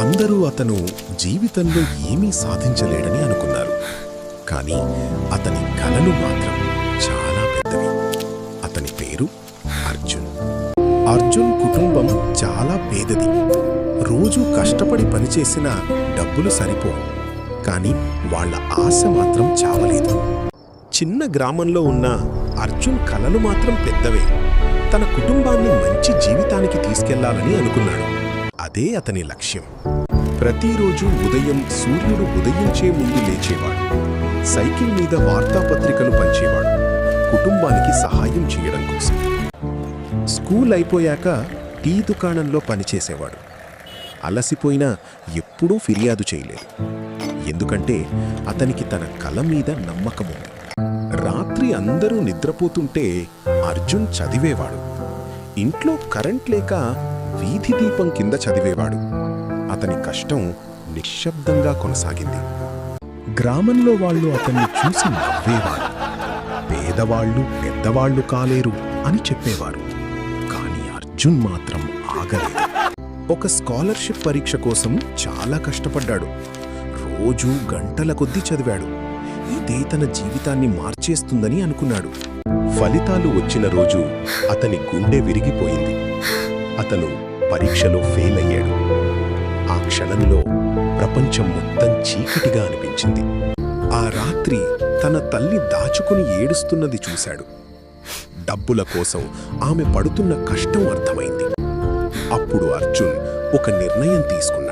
అందరూ అతను జీవితంలో ఏమీ సాధించలేడని అనుకున్నారు. కానీ అతని కలలు మాత్రం చాలా పెద్దవి. అతని పేరు అర్జున్. అర్జున్ కుటుంబం చాలా పేదది. రోజూ కష్టపడి పనిచేసిన డబ్బులు సరిపోవు. కానీ వాళ్ళ ఆశ మాత్రం చావలేదు. చిన్న గ్రామంలో ఉన్న అర్జున్ కలలు మాత్రం పెద్దవే. తన కుటుంబాన్ని మంచి జీవితానికి తీసుకెళ్లాలని అనుకున్నాడు. అదే అతని లక్ష్యం. ప్రతిరోజు ఉదయం సూర్యుడు ఉదయించే ముందు లేచేవాడు. సైకిల్ మీద వార్తాపత్రికలు పంచేవాడు, కుటుంబానికి సహాయం చేయడం కోసం. స్కూల్ అయిపోయాక టీ దుకాణంలో పనిచేసేవాడు. అలసిపోయినా ఎప్పుడూ ఫిర్యాదు చేయలేదు. ఎందుకంటే అతనికి తన కల మీద నమ్మకముంది. రాత్రి అందరూ నిద్రపోతుంటే అర్జున్ చదివేవాడు. ఇంట్లో కరెంట్ లేక వీధి దీపం కింద చదివేవాడు. అతని కష్టం నిశ్శబ్దంగా కొనసాగింది. గ్రామంలో వాళ్ళు అతన్ని చూసి నవ్వేవారు. పేదవాళ్ళు పెద్దవాళ్లు కాలేరు అని చెప్పేవారు. కానీ అర్జున్ మాత్రం ఆగలేదు. ఒక స్కాలర్షిప్ పరీక్ష కోసం చాలా కష్టపడ్డాడు. రోజూ గంటల కొద్దీ చదివాడు. ఇదే తన జీవితాన్ని మార్చేస్తుందని అనుకున్నాడు. ఫలితాలు వచ్చిన రోజు అతని గుండె విరిగిపోయింది. అతను పరీక్షలో ఫెయిల్ అయ్యాడు. ఆ క్షణంలో ప్రపంచం మొత్తం చీకటిగా అనిపించింది. ఆ రాత్రి తన తల్లి దాచుకుని ఏడుస్తున్నది చూశాడు. డబ్బుల కోసం ఆమె పడుతున్న కష్టం అర్థమైంది. అప్పుడు అర్జున్ ఒక నిర్ణయం తీసుకున్నాడు.